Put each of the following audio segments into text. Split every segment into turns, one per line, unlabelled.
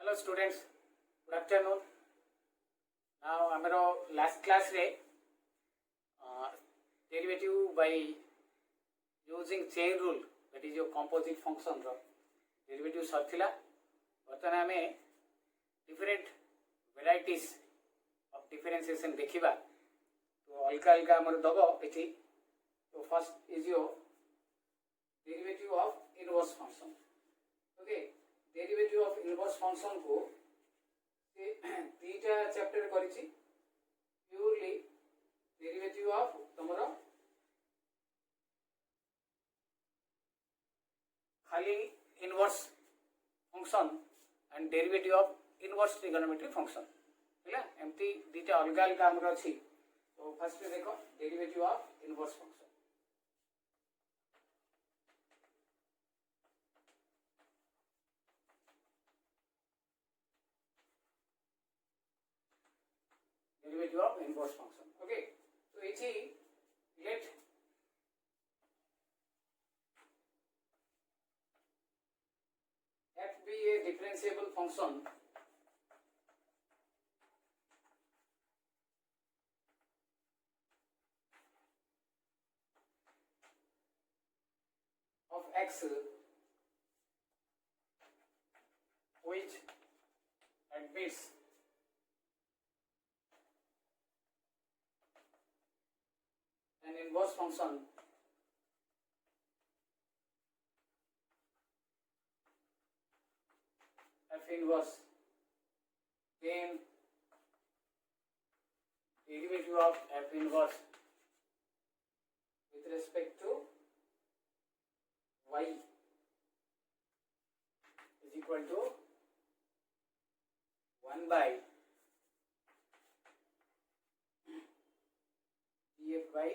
Hello students, good afternoon. Now our last class रे derivative by using chain rule, that is your composite function row derivative सरथिला. बर्तमान आमे different varieties of differentiation देखिबा. तो अलगा अलगा हमर दबो एठी. तो first is your derivative of inverse function. Okay, derivative of inverse function को तीटा चैप्टर करिछि. प्योरली डेरिवेटिव ऑफ तमरो खाली inverse function and derivative of inverse trigonometric function हैला एमती दीटा अलग अलग हमर अछि. तो फर्स्ट देखो derivative of inverse function. Derivative of inverse function. Okay, so each let f be a differentiable function of x which admits an inverse function f inverse, then derivative of f inverse with respect to y is equal to 1 by df by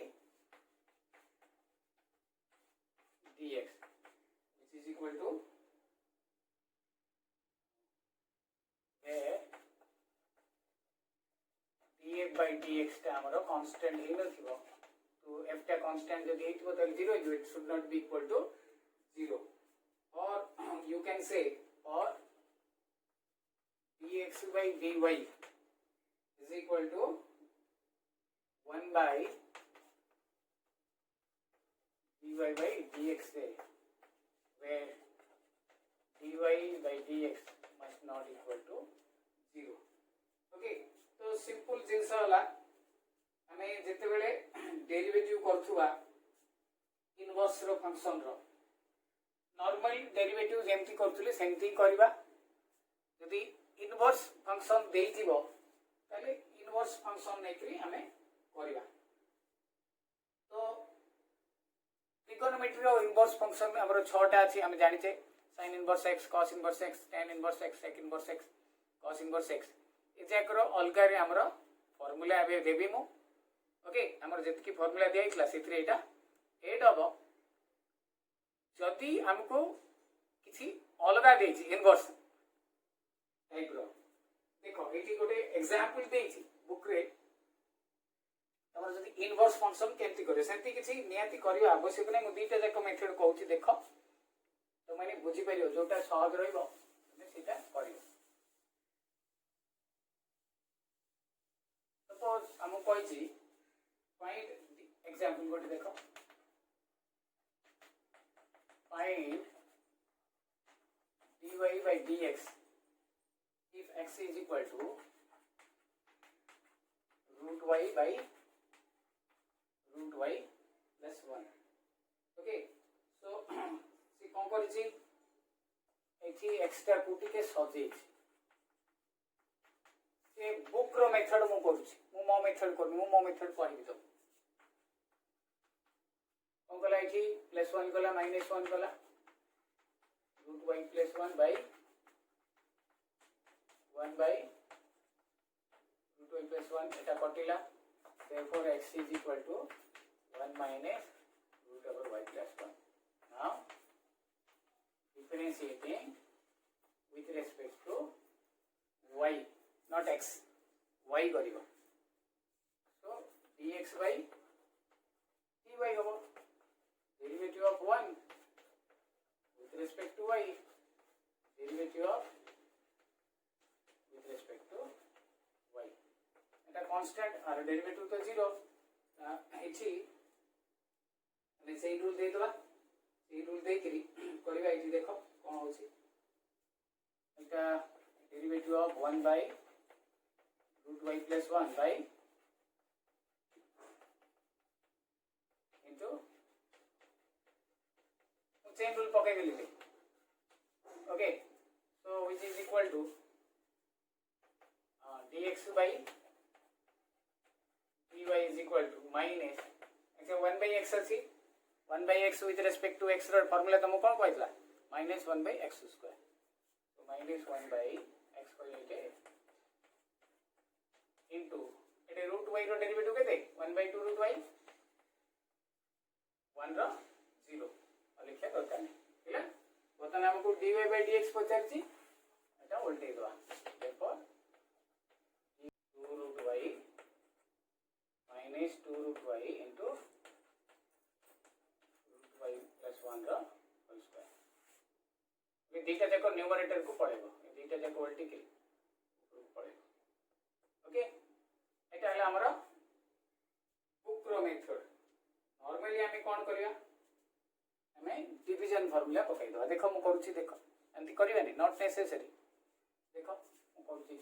dx, which is equal to df by dx टा हमरो constant ही नथिबो. तो f टा constant जदि हेतिबो त 0 it should not be equal to 0, or you can say or dx by dy is equal to 1 by dy by dx there, where dy by dx must not equal to 0. Okay, तो simple जिंस होला हमें जते बेले derivative करथुवा inverse रो function रो normal derivative जेमति करथुले सेमति करबा. यदि inverse function देइथिबो ताले inverse function नेकरी हमें करबा. तो ट्रिगोनोमेट्री रो इनवर्स फंक्शन हमरो 6 टा अछि. हम जानि छे sin inverse x, cos inverse x, tan inverse x, sec inverse x, cos inverse x. इजाकरो अलगा रे हमरो फार्मूला एबे देबी मु. ओके, हमर जतकी फार्मूला देइतला सेतरे एटा एड हबो जदि हमको किछि अलगा देछि इनवर्स टाइप रो. देखो एटी गोटे एग्जांपल देछि बुक रे. हमर जदि इनवर्स फंक्शन केमति करे सेंति किछि नियति करियो आवश्यक नै. मु दीटा जाक मेथड कहूछि देखो तो माने बुझी परियो जोटा सहज रहइबो तमे सेटा करियो. सपोज हम कहछि फाइंड एग्जांपल गोटे देखो find dy by dx if x is equal to root y by root y plus 1. okay, so से कोन करिछि एठी एक्स्ट्रा कुटी के सजेछि से बुक रो मेथड मु करूछि. मो मेथड कर मो मेथड कहबि तो कोन कला एठी +1 कला -1 कला root y plus 1 by 1 by root y plus 1 eta कटिला. therefore x is equal to 1 minus root over y plus 1. now differentiating with respect to y, not x, y करिवो. so dx by dy होबो derivative of 1 with respect to y, derivative of এটা constant আর derivative তো zero এটি আমি সেই rule ଦେଇଦେବା এই rule ଦେଇକିରି କରିବା ଏଠି ଦେଖ କ'ଣ ହେଉଛି এটা derivative of 1 by root y plus 1 by into chain rule पकाई देली okay so which is equal to dx by dy is equal to minus अच्छा 1 by x अछि 1 by x with respect to x रो formula तुम कोन कहइतला minus 1 by x square so minus 1 by x कहइते into एटे root y रो derivative केते 1 by 2 root y 1 रो 0 लिखिया दरकार नहीं ठीक है बतन हमको dy by dx पचारची एटा उल्टे दवा देखो 2 root y minus 2 root y into root y plus 1 रो होल स्क्वायर ये दीटा जाको न्यूमरेटर को पड़ेबो ये दीटा जाको उल्टी के पड़ेबो ओके এটা হলো আমরা বুক্রো মেথড নরমালি আমি কোন করিয়া আমি ডিভিजन ফর্মুলা পকাই দবা দেখো মু করুছি দেখো এমতি করিবানি নট নেসেসারি দেখো মু করুছি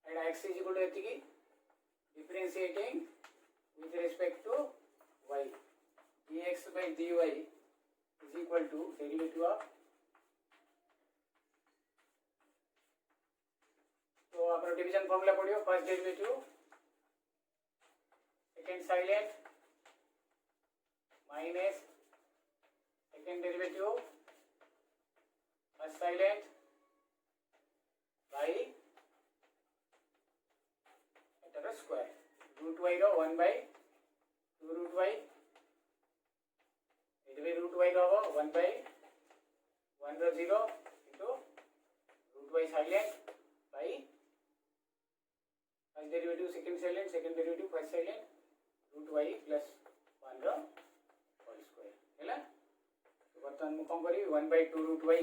এটা x is equal to এতিকি differentiating with respect to y dx by dy is equal to derivative of तो आप डिवीजन फॉर्मूला पढ़ियो first derivative second silent minus second derivative first silent by एटर square root y रो 1 by 2 root y एट by root y रो 1 by 1 रो 0 into root y silent by first derivative second derivative first silent root y plus 1 row whole square हैला तो बर्तमान मु कोन करी 1 by 2 root y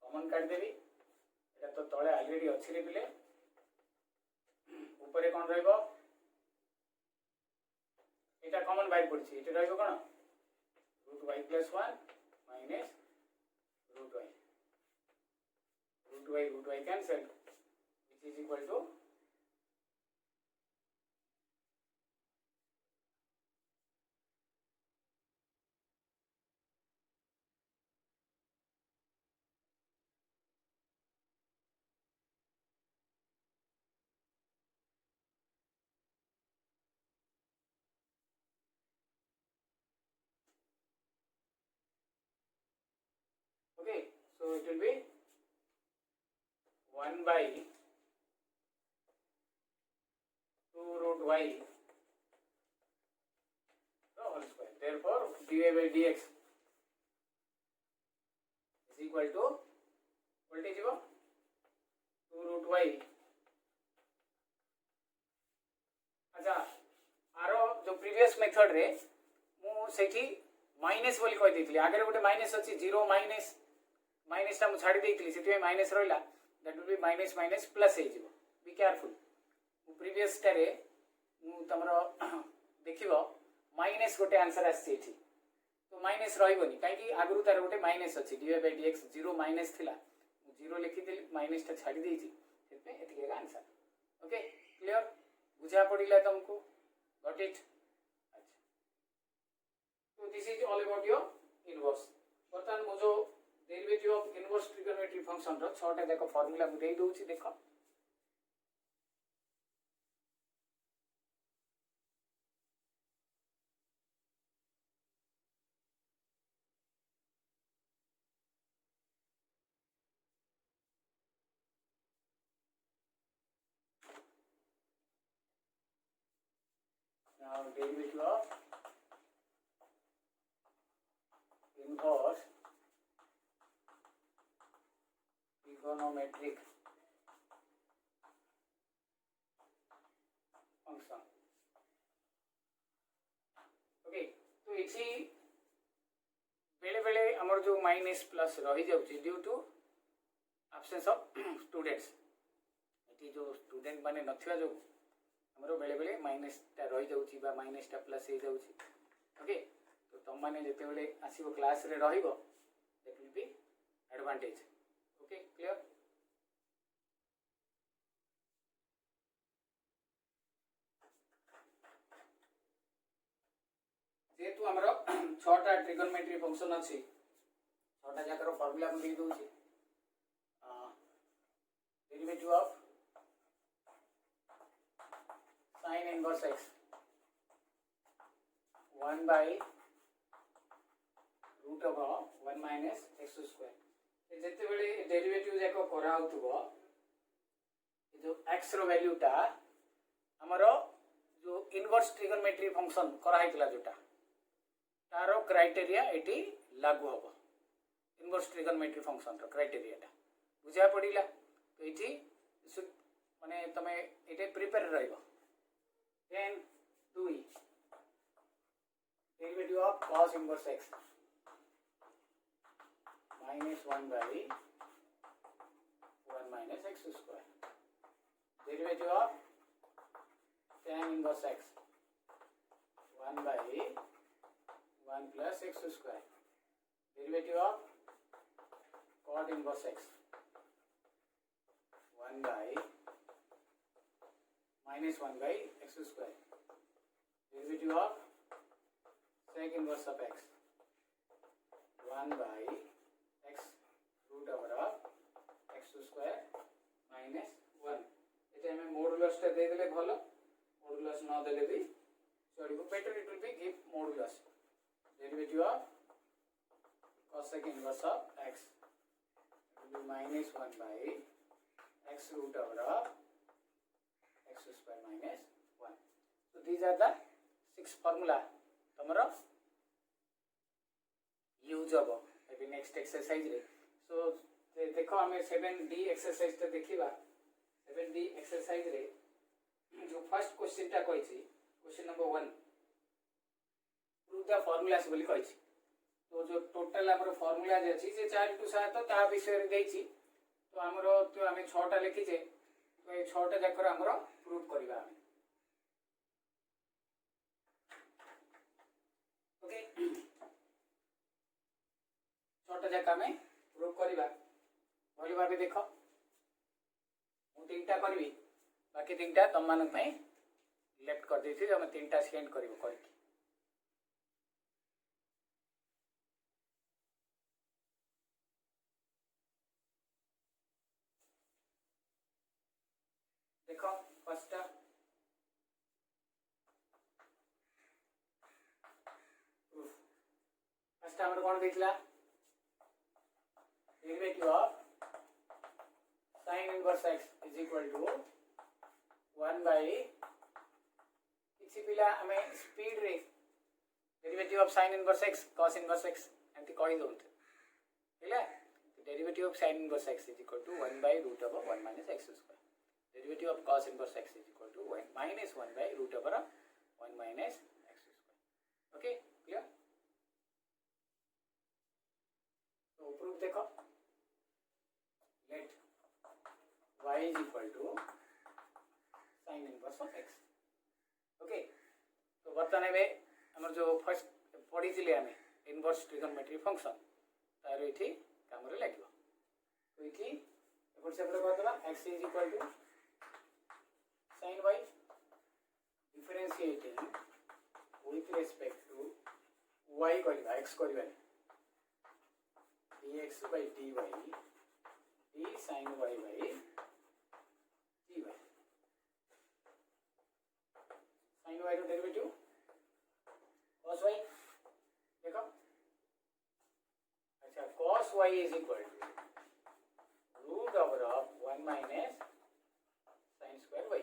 कॉमन काट देबी एटा तो तळे ऑलरेडी अछि रे पिले ऊपर कोन रहइबो एटा कॉमन बाहर पड़छि एटा रहइबो कोन root y plus 1 minus root y cancelled which is equal to okay so it will be 1 by 2 root y the whole square therefore dy by dx is equal to voltage 2 root y अच्छा आरो जो previous method रे मु सेठी minus बोली कहि देथिली आगे गोटे minus अछि 0 माइनस माइनस टा मु छाडी देथिली सेठी माइनस रहला that will be minus minus plus हे जिवो बी केयरफुल प्रीवियस टारे मु तमरो देखिबो माइनस गोटे आंसर आसी एठी तो माइनस रहइबोनी काई कि आगरु तार गोटे माइनस अछि dy by dx 0 माइनस थिला मु 0 लिखि देली माइनस टा छाडी देइछि सेते एतिके आंसर ओके क्लियर बुझा पड़िला तुमको गॉट इट अच्छा तो this is all about your inverse बर्तमान मु जो derivative of inverse trigonometric function रो 6 टा जाक फार्मूला मु देई दोछि देखो now derivative of inverse trigonometric function okay तो इसी बेले बेले आमर जो माइनस प्लस रही जाउची due to absence of students ये जो स्टूडेंट माने नथिया जो हमरो बेले बेले माइनसटा रही जाउची बा माइनसटा प्लस हो जाउची ओके तो तुम माने जेते बेले आसीबो क्लास रे रहिबो that will be advantage okay clear जेतु हमरो 6टा ट्रिगोनोमेट्री फंक्शन अछि 6टा जाकर फार्मूला हम दे दोछि derivative of sin inverse x 1 by root of 1 minus x square जेते बेले डेरिवेटिव जाको करा होतबो जो x रो वैल्यू टा हमरो जो इनवर्स ट्रिगोनोमेट्री फंक्शन करा हितला जोटा तारो क्राइटेरिया एटी लागू होबो इनवर्स ट्रिगोनोमेट्री फंक्शन रो क्राइटेरिया टा बुझा पड़िला तो एटी माने तमे एटे prepare रहइबो then do derivative of cos inverse x minus 1 by 1 minus x square derivative of tan inverse x 1 by 1 plus x square derivative of cot inverse x 1 by minus 1 by x square derivative of sec inverse of x 1 by x root over of x square minus 1 एते हमें modulus टा दे देले भलो modulus न देले भी चलिबो better it will be give modulus derivative of cosec inverse of x will be minus 1 by x root over of x square minus 1. So these are the 6 formula tomorrow use होबो maybe next exercise रे. So देखो हमें 7D exercise ता देखिबा 7D exercise रे जो first question टा कहिछि question number 1 prove the formulas बोली कहिछि तो जो टोटल हमर फॉर्मूला जे अछि जे 4 टू 7 ता विषय रे देछि तो हमरो तो हमें 6 टा लिखिछे तो ये 6 टा जाकर हमरो प्रूव करबा हमें ओके 6 टा जाकर हमें प्रूव करबा भली भाबे देखो मु 3टा करबी बाकी 3टा तम मानक पई लेफ्ट कर देछि हम 3टा सेंड करबो करके देखो फर्स्ट प्रूफ फर्स्ट हमर कोन देखला derivative of sin inverse x is equal to 1 by किसी पिला हमें स्पीड रे derivative of sin inverse x cos inverse x anti कहि दोंत हैला derivative of sin inverse x is equal to 1 by root over 1 minus x square derivative of cos inverse x is equal to 1 minus 1 by root over 1 minus x square. Okay, clear? So proof देखो let y is equal to sin inverse of x. Okay, तो बर्तने में हमर जो first पढ़ी थिले हमें inverse trigonometry function तार इठी काम रे लागबो तो इठी एपट सेपट कर देबा x is equal to sin y differentiating with respect to y करिबा x करिबा dx by dy d sin y by dy sin y रो डेरिवेटिव cos y देखो अच्छा cos y is equal to root over of 1 minus sin square y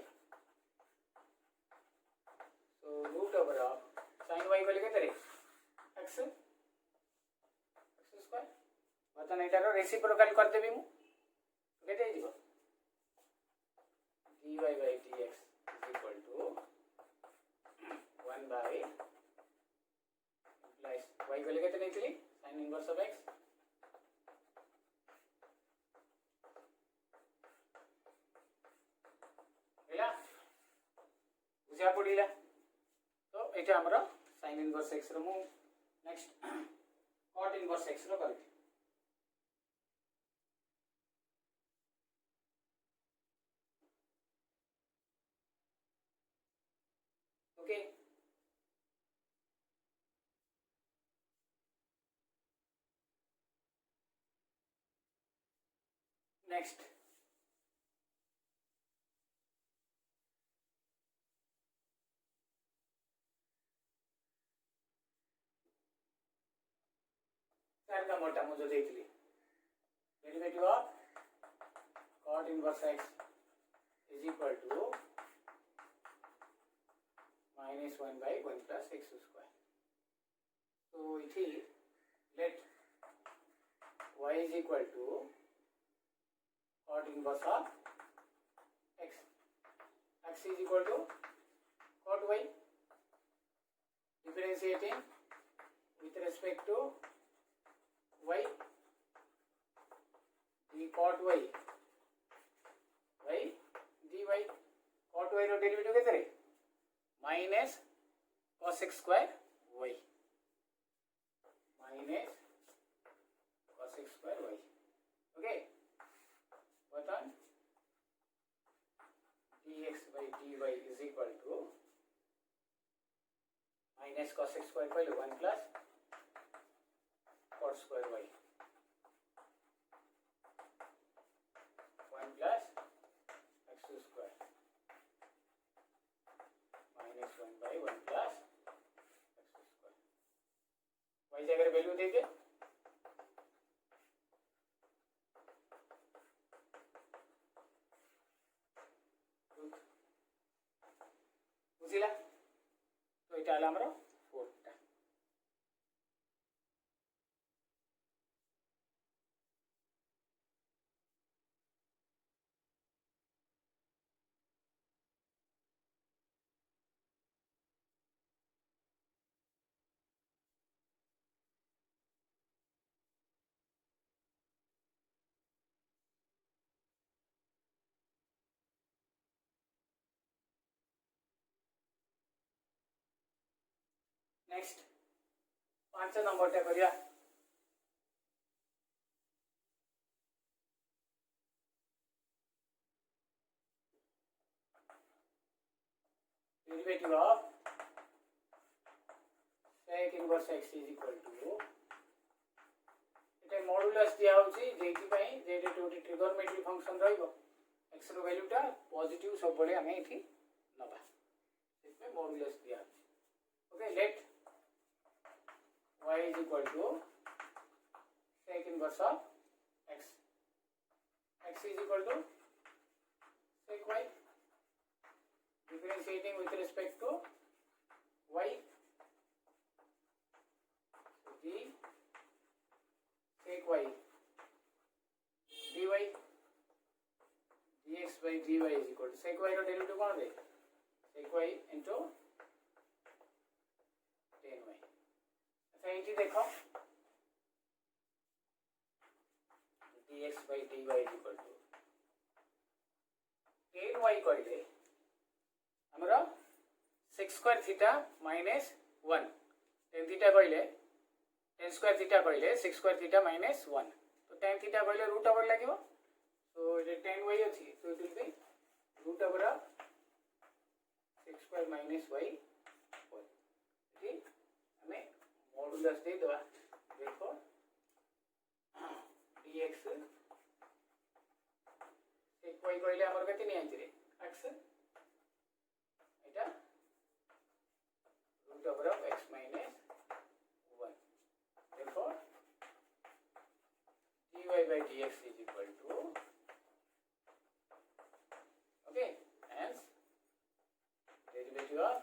so root over of sin y को लिखे तेरे x square बता नहीं तारो reciprocal कर देबी मु केते दिबो dy by dx is equal to 1 by implies y को लिखे नहीं थी sin sin inverse of x ହେଲା ବୁଝା ପଡ଼ିଲା तो ये आमर sin inverse x रो मु नेक्स्ट cot inverse x रो करबी ओके नेक्स्ट का मोटा मुझे देखली derivative of cot inverse x is equal to minus 1 by 1 plus x square. So it is let y is equal to cot inverse of x. X is equal to cot y. Differentiating with respect to y, d cot y by dy. Cot y रो derivative केते रे minus cos x square y minus cos x square y. Okay बटन dx by dy is equal to minus cos x square by 1 plus cot square y 1 plus x square minus 1 by 1 plus x square y जगह value देके बुझिला तो इटा हला हमरो fourth टा next 5 number टा करिया derivative of sec inverse x is equal to Etah modulus दिया होची जेथि पई जेटे टोटी ट्रिगोनोमेट्री फंक्शन रहइबो x रो वैल्यू टा पॉजिटिव सब बळे हमें इथि नबा इसमें मॉडुलस दिया okay let y is equal to sec inverse of x. X is equal to sec y. Differentiating with respect to y. So d sec y dy dx by dy is equal to sec y रो derivative कोन दे sec y into tan y. अच्छा देखो dx by dy is equal to tan y कहले हमरा sec square theta minus 1 tan theta कहले tan square theta कहले sec square theta minus 1 तो tan theta कहले root over लागिवो तो ये tan y अछि तो it will B root over sec square minus y ठीक हमें मॉडुलस दे दवा देखो dx sec y कहले हमर केते नै आइछ रे x Etah root over of x minus 1 देखो dy by dx is equal to okay hence derivative of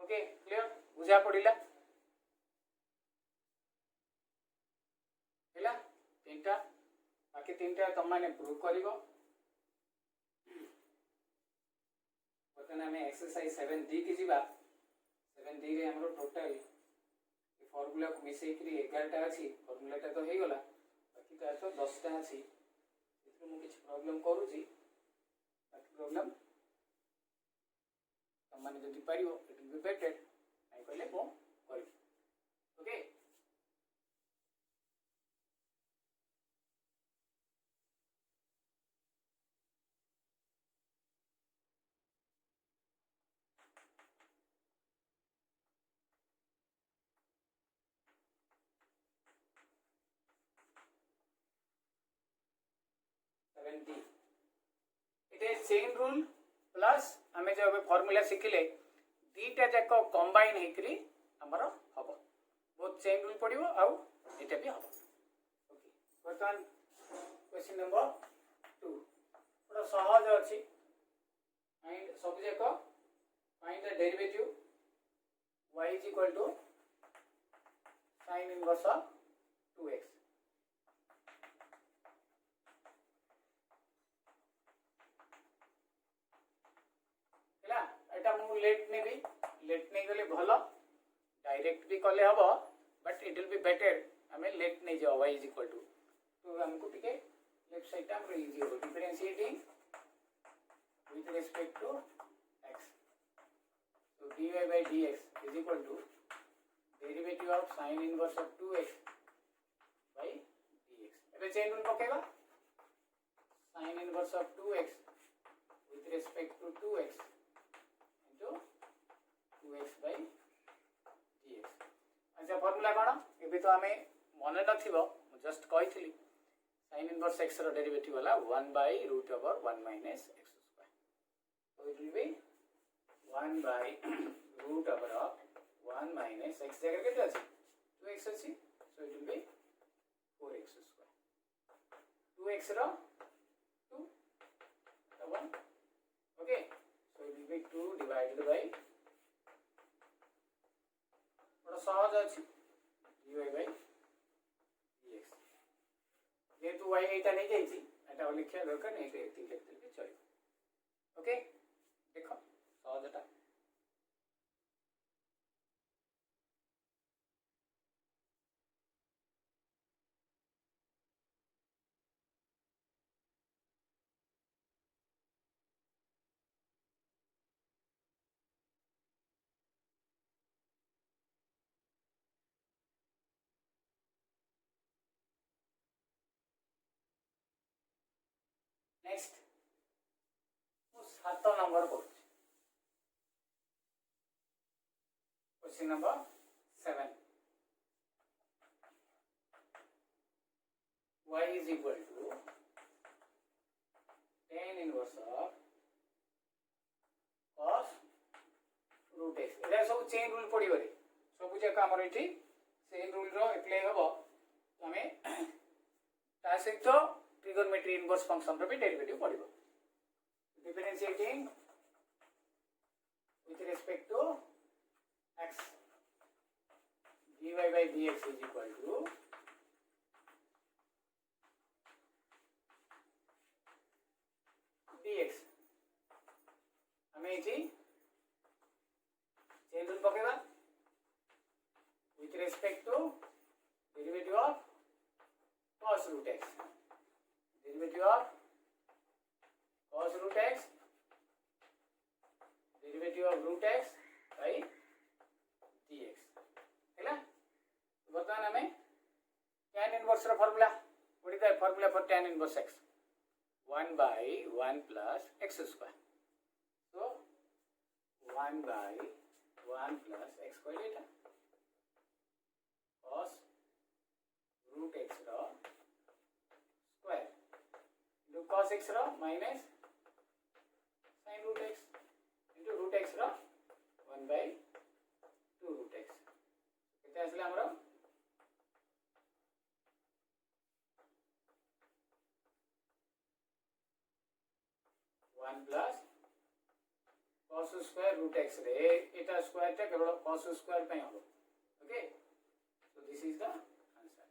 okay clear बुझा पड़िला हैला तीनटा बाकी तीनटा तुम माने प्रूव करिवो बर्तमान आम एक्सरसाइज 7D की जीवा 7D रे हमरो टोटल फॉर्मूला को मिसई करी 11टा अछि फॉर्मूलाटा तो हेगला बाकी तो 10टा अछि मु किछ प्रॉब्लम करूची बाकी प्रॉब्लम तमने जदि पारियो इट विल बी बेटर आई कहले मो करी okay it is chain rule plus आमे जो फॉर्मूला शिखिले दीटा जाक कंबाइन हेकरी हमर हबो बहुत चेन रूल पड़िबो आउ एटा भी हबो ओके बर्तमान क्वेश्चन नंबर 2 बड़ा सहज अछि एंड सब जाक find the derivative y is equal to sin inverse of 2x लेट नहीं गले भलो डायरेक्ट भी कले हबो but it will be better हमें लेट नहीं जाओ y is equal to तो हमको टिके लेफ्ट साइड टा हमरो इजी हो differentiating with respect to x so dy by dx is equal to derivative of sin inverse of 2x by dx एबे चेन रूल पकेगा sin inverse of 2x with respect to 2x 2x by dx अच्छा formula कोन एबे तो हमें मन नथिबो just कहितली sin inverse x रो derivative वाला 1 by root over 1 minus x square so it will be 1 by root over of 1 minus x जगह केते अछि 2x अछि so it will be 4x square 2x row 2 1 okay so it will be 2 divided by सहज अच्छी dy by dx जेहेतु y एटा नहीं जाइछि एटा लिखिया दरकार नहीं एति लिखते भी चलिए ओके देखो सहजटा नेक्स्ट 7 नंबर को question number 7 y is equal to tan inverse of cos root x एटा सब चेन रूल पड़िबो रे सब जे हमर एठी चेन रूल रो अप्लाई हबो हमें ता सहित ट्रिगोनोमेट्री इनवर्स फंक्शन रो भी डेरिवेटिव पड़िबो differentiating with respect to x dy by dx is equal to dx हमें एठी चेन रूल पकेबा with respect to derivative of cos root x derivative of cos root x derivative of root x by dx हैला बर्तमान हमें tan inverse रो formula what is the formula for tan inverse x 1 by 1 plus x square so 1 by 1 plus x square Etah cos root x रो square into cos x रो minus sin root x into root x रो 1 by 2 root x केते आसले हमरो 1 plus cos square root x रे एटा square टा केवल cos square पे हबो okay so this is the answer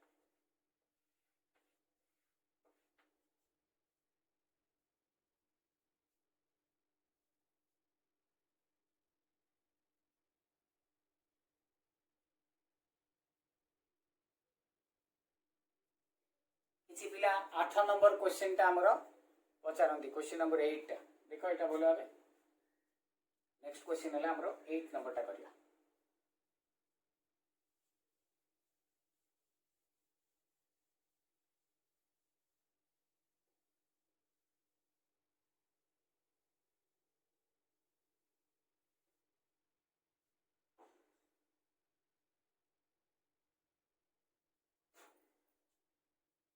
किसी पिला 8 नंबर क्वेश्चन टा हमर पचारंती क्वेश्चन नंबर 8 टा देखो एटा बोलो आबे नेक्स्ट क्वेश्चन है हमर 8 नंबर टा करिया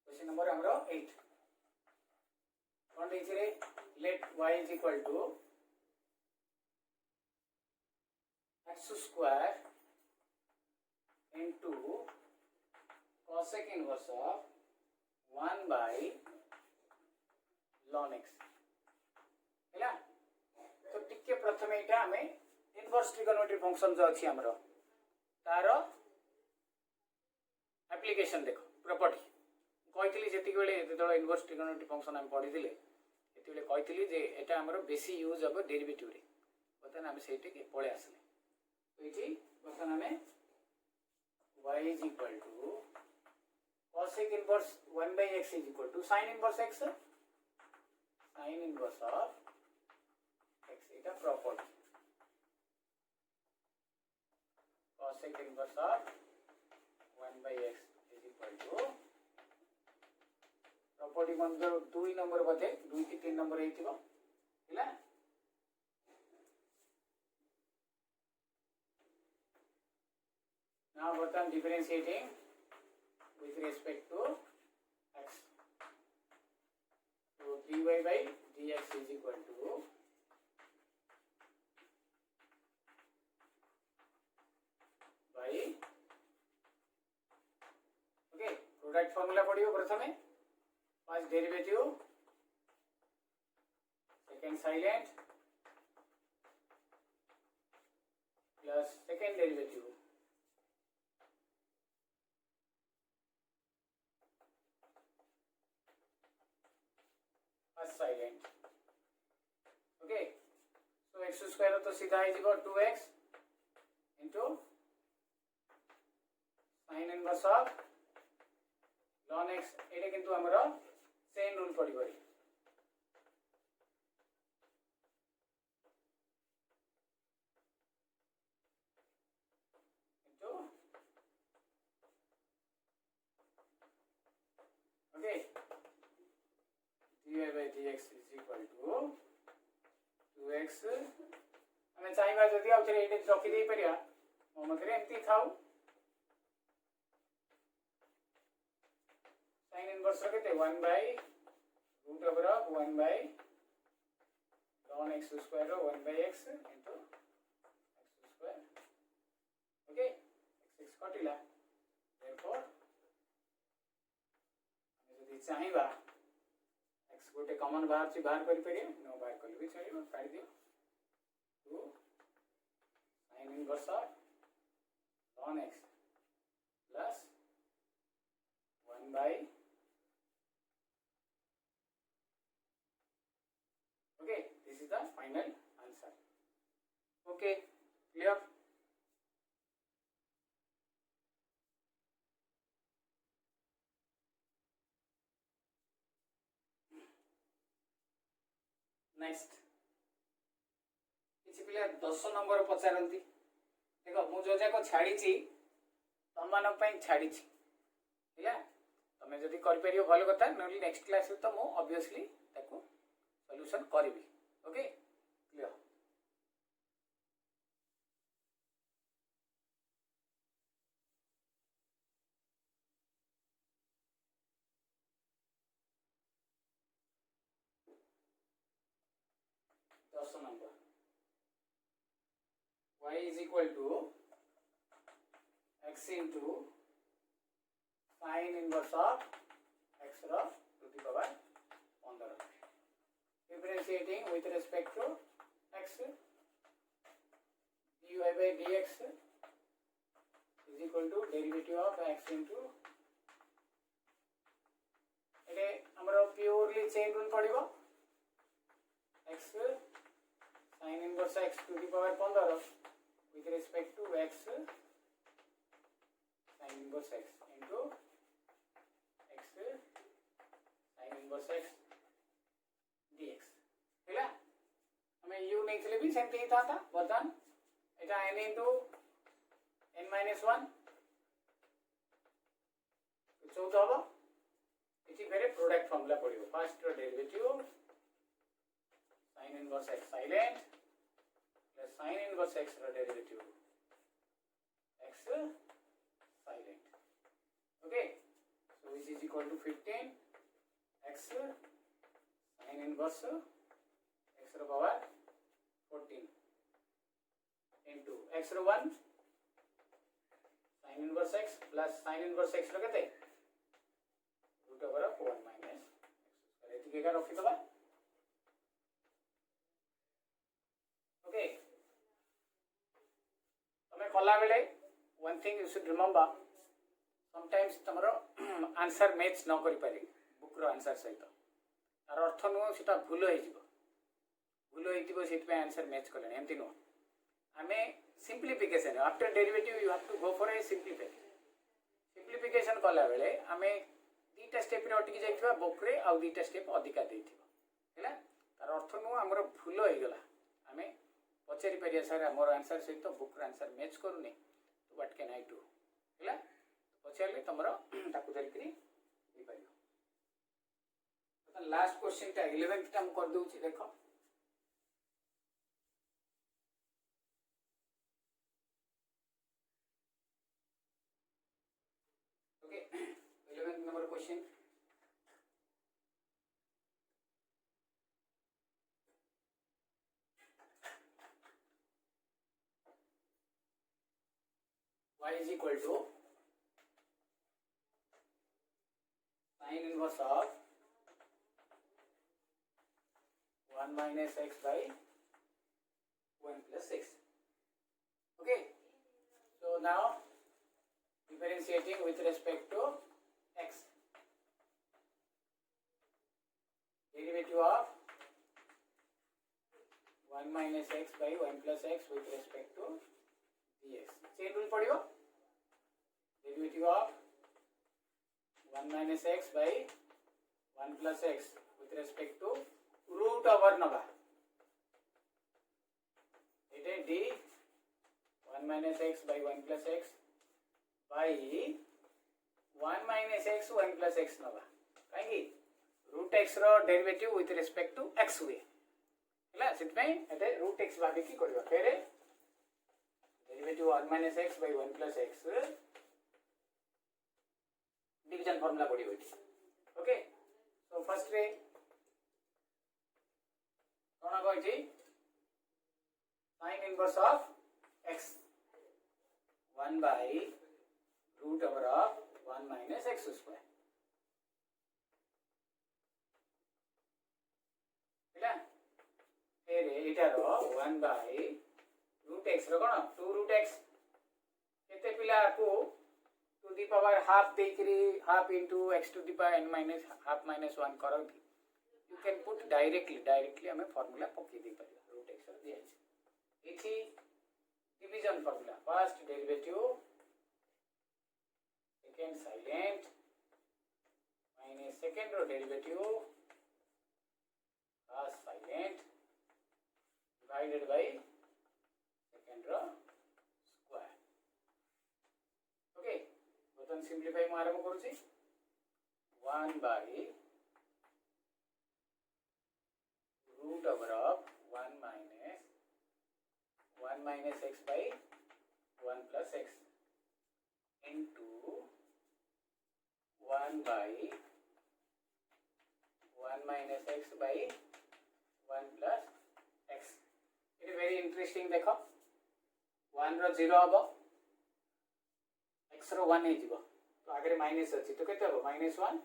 क्वेश्चन नंबर हमर 8 कौन रे late y is equal to x square into cosec inverse of 1 by ln x हैला तो टिके प्रथमे एटा हमें इनवर्स ट्रिगोनोमेट्री फंक्शन जो अछि हमरो तार एप्लीकेशन देखो प्रॉपर्टी कहितली जेतिक बेले जेतलो इनवर्स ट्रिगोनोमेट्री फंक्शन हम पढी दिले एति बेले कहितली जे एटा हमरो बेसी यूज अब डेरिवेटिव रे बतन हम सेठी के पळे आसले तो इठी बतन हमें y is equal to cosec inverse 1 by x is equal to sin inverse x sin inverse of x eta property cosec inverse of 1 by x is equal to property मंदर 2 number बजे 2 की 3 नंबर हेतिबो हैला now what I'm differentiating with respect to x so dy by dx is equal to by okay product formula पढ़ियो प्रथमे first derivative second silent plus second derivative first silent okay so x square तो सीधा is equal to 2x into sin inverse of ln x एटा किंतु हमरा same rule पड़ी पड़ी into okay dy by dx is equal to 2x हमें चाहिए जदि आ थरे एटे रखी दे परिया मो मतरे एमती थाउ sin inverse रखते 1 by root over of 1 by ln x square 1 by x into x square okay x कटिला therefore हम जदि चाहिबा x गोटे कॉमन बाहर करि परिया नो बाहर कल भी चलियो काट दियो 2 sin inverse of ln x plus 1 by okay this is the final answer okay clear next किसी पिला 10 नंबर पचारंती देखो मु जो जाको छाड़ी छी तम मानक पई छाड़ी छी हैला तमे जदी कर परियो भलो कथा नली नेक्स्ट क्लास तो मु ऑब्वियसली ताको सॉल्यूशन करबी ओके क्लियर दस number y is equal to x into sin inverse of x to the power 15 differentiating with respect to x dy by dx is equal to derivative of x into एटे हमरो purely chain rule पड़िबो x sin inverse x to the power 15 with respect to x sin inverse x into x inverse x dx हैला हमें u नहीं चले भी same ही था बर्तमान एटा n into n minus 1 14 हबो इति फेरे प्रोडक्ट फॉर्मूला पड़ियो first derivative sin inverse x silent plus sin inverse x रो derivative x silent okay so which is equal to 15 x sin inverse x row power 14 into x रो 1 sin inverse x plus sin inverse x रो केते root over of 1 minus x square एति केगा रखि दबा okay तमे कला बेले one thing you should remember sometimes तमरो आंसर मैच न करि पारे बुक रो आंसर सहित तार अर्थ नु सेटा भूल होई जिवो सेट पे आंसर मैच करले एमति नो हमें simplification after derivative you have to go for a simplification कला बेले हमें दीटा स्टेप रे अटकी जाइथिबा बुक रे आ दीटा स्टेप अधिका देथिबो हैला तार अर्थ नु हमरो भूल होई गेला हमें पचारि परिया सर हमर आंसर सहित बुक रो आंसर मैच करूनी तो व्हाट कैन आई डू हैला पचारले तमरो ताकू धरिकरी हे परियो तो लास्ट क्वेश्चन ता 11th टा हम कर दोछि देखो okay 11th number question y is equal to sin inverse of 1 minus x by 1 plus x. Okay, so now differentiating with respect to x, derivative of 1 minus x by 1 plus x with respect to dx. Chain rule पढ़ियो derivative of 1 minus x by 1 plus x with respect to root over Naga it is d 1 minus x by 1 plus x by 1 minus x 1 plus x नगा काहे root x रो derivative with respect to x हुए हैला seat में एते root x भागे की करबा फेरे derivative 1 minus x by 1 plus x division formula पड़ी होती ओके सो फर्स्ट रे कोना कहछि sin inverse of x 1 by root over of 1 minus x square हैला फेरे एटा रो 1 by root x row cone 2 root x केते पिला को to the power half dekri half into x to the power n minus half minus 1 करो you can put directly हमें formula पक्की दे परिया root x रो दिया छै एथि division formula first derivative second silent minus second रो derivative first silent divided by second रो स्क्वायर ओके बटन सिंपलीफाई में आरंभ करूची 1 by root over of 1 minus x by 1 plus x into 1 by 1 minus x by 1 plus x. It is very interesting देखो 1 रो 0 हबो x रो 1 हे जीवो तो आगे माइनस अछि तो केते हबो -1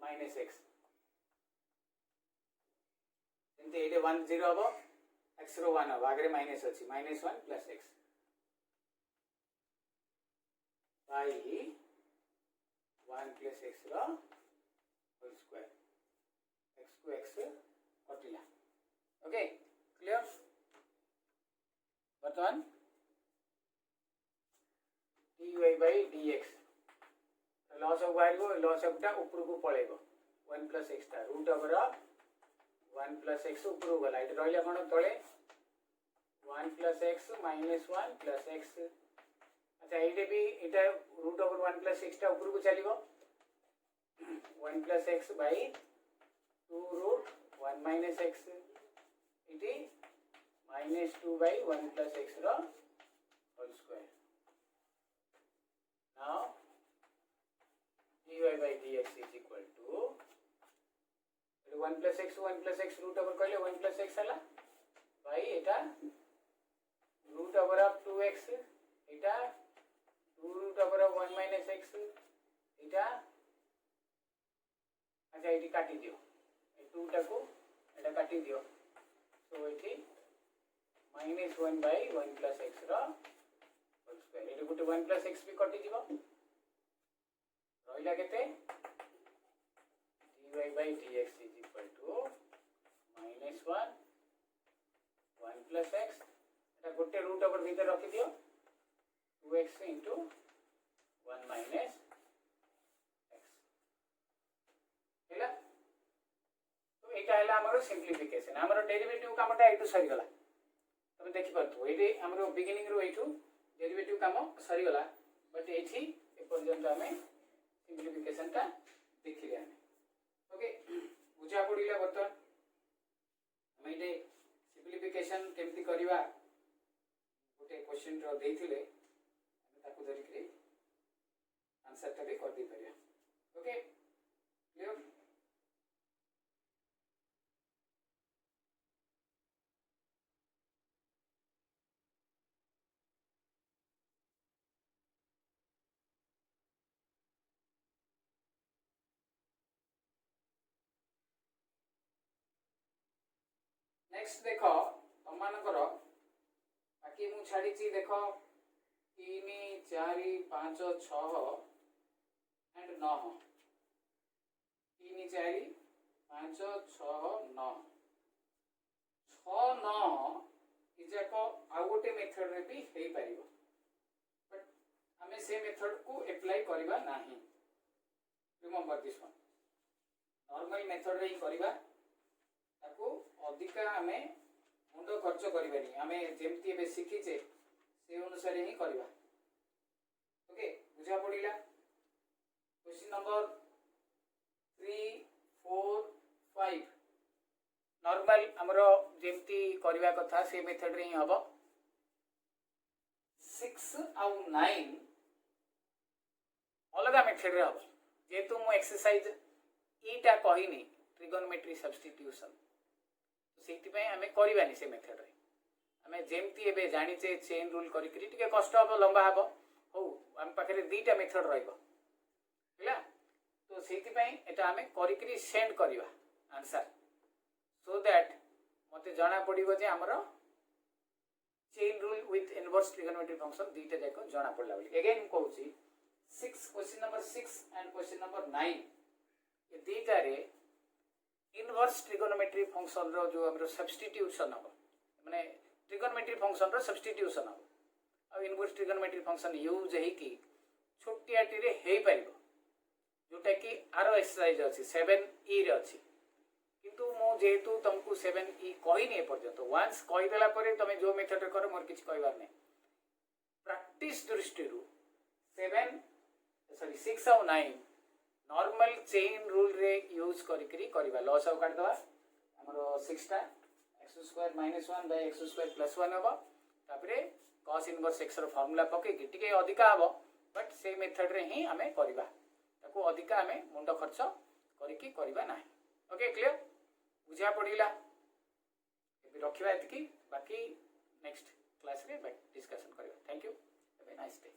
minus x एंते एटे 1 0 हबो x रो 1 हबो आगे माइनस अछि -1 plus x by 1 plus x रो होल स्क्वायर x को x कटिला ओके क्लियर बर्तमान dy by dx log of y को लॉस ऑफ टा ऊपर को पळेबो 1 प्लस एक्स टा रूट ओवर 1 प्लस एक्स ऊपर गला ये रहा कौन तले 1 plus x minus 1 plus x. अच्छा ये भी ये रूट ओवर 1 प्लस एक्स टा ऊपर को चलो 1 plus x by 2 root 1 minus x इटी माइनस 2 बाई 1 प्लस एक्स रो whole square. Now dy by dx is equal to 1 plus x root over कहले 1 plus x हला भाई एटा root over of 2x Etah 2 root over of 1 minus x एटा अच्छा eighty काटी दियो ए 2 टा को एटा काटी दियो सो एठी -1 by 1 plus x रो होल स्क्वायर एटी गुटे 1 plus x भी कटि दिबो रहिला केते dy by dx is equal to -1 1 plus x एटा गोटे रूट ओवर भीतर रखि दियो 2x into 1 minus x हैला। तो एटा हैला हमरो सिंप्लिफिकेशन हमरो डेरिवेटिव कामटा एटू सरी गला तमे देखि परथु एटी हमरो बिगिनिंग रो एटू डेरिवेटिव काम सरी गला बट एठी ए पर्यंत हमें सिंप्लिफिकेशन टा देखिले हमें ओके बुझा पड़िला बर्तन हम ये सिंप्लिफिकेशन केमती करवा गोटे क्वेश्चन रो देथिले हम ताको धरि के आंसर टा भी कर दी परिया ओके क्लियर। नेक्स्ट देखो तुम मानकर बाकी मु छाड़ी देख 3 4 5 6 एंड 9 3 4 5 6 9 6 9 इजाक आउ गोटे मेथड रे भी हेई परिबो बट हमें से मेथड को अप्लाई करबा नाही remember this one normal method रे ही करबा ताको अधिका आमे मुंड खर्च करबानी आमे जेमती बे शिखिचे से अनुसार ही करबा ओके बुझा पड़िला। क्वेश्चन नंबर 3 4 5 नॉर्मल हमरो जेमती करबा कथा से मेथड रे ही हबो 6 आउ 9 अलगा मेथड रे हबो जेतु मु एक्सरसाइज ईटा कहिनी ट्रिगोनोमेट्री सब्स्टिट्यूशन से आम करवानी से मेथड रे आम जेमती एबे जानिचे चेन रूल करिकरी टिके कष्ट हम लंबा हम हो आम पाखे दीटा मेथड रहा तो से एटा आम करिकरी सेंड करवा आंसर सो दैट मते जना पड़िबो जे हमर chain rule with inverse trigonometry function दीटा जाक जना पड़ला बोली अगेन कहूची 6 question number 6 and question number 9 ये दीटा रे इनवर्स ट्रिगोनोमेट्री फंक्शन रो जो हमरो सब्स्टिट्यूशन हो माने ट्रिगोनोमेट्री फंक्शन रो सब्स्टिट्यूशन हो आ इनवर्स ट्रिगोनोमेट्री फंक्शन यूज है कि छोटियाटी रे हेई परिबो जोटा कि आरो एक्सरसाइज अछि 7e रे अछि किंतु मो जेतु तुमको 7e कहि नै पर्यंत वंस कहि देला परे तमे जो मेथड करो मोर किछ कहबार नै प्रैक्टिस दृष्टि रु 6 और 9 नॉर्मल चेन रूल रे यूज करिकरी करबा लॉस ऑफ काट दवा हमरो 6 टा x² - 1 बाय x² + 1 हबो तापरे cos इनवर्स x रो फार्मूला पके कि टिके अधिका हबो बट से मेथड रे ही हमें करबा ताको अधिका हमें मुंड खर्च करिकि करबा नाही ओके क्लियर बुझा पड़िला एबे रखिबा एतकी बाकी नेक्स्ट क्लास रे डिस्कशन करबा thank you have a nice day.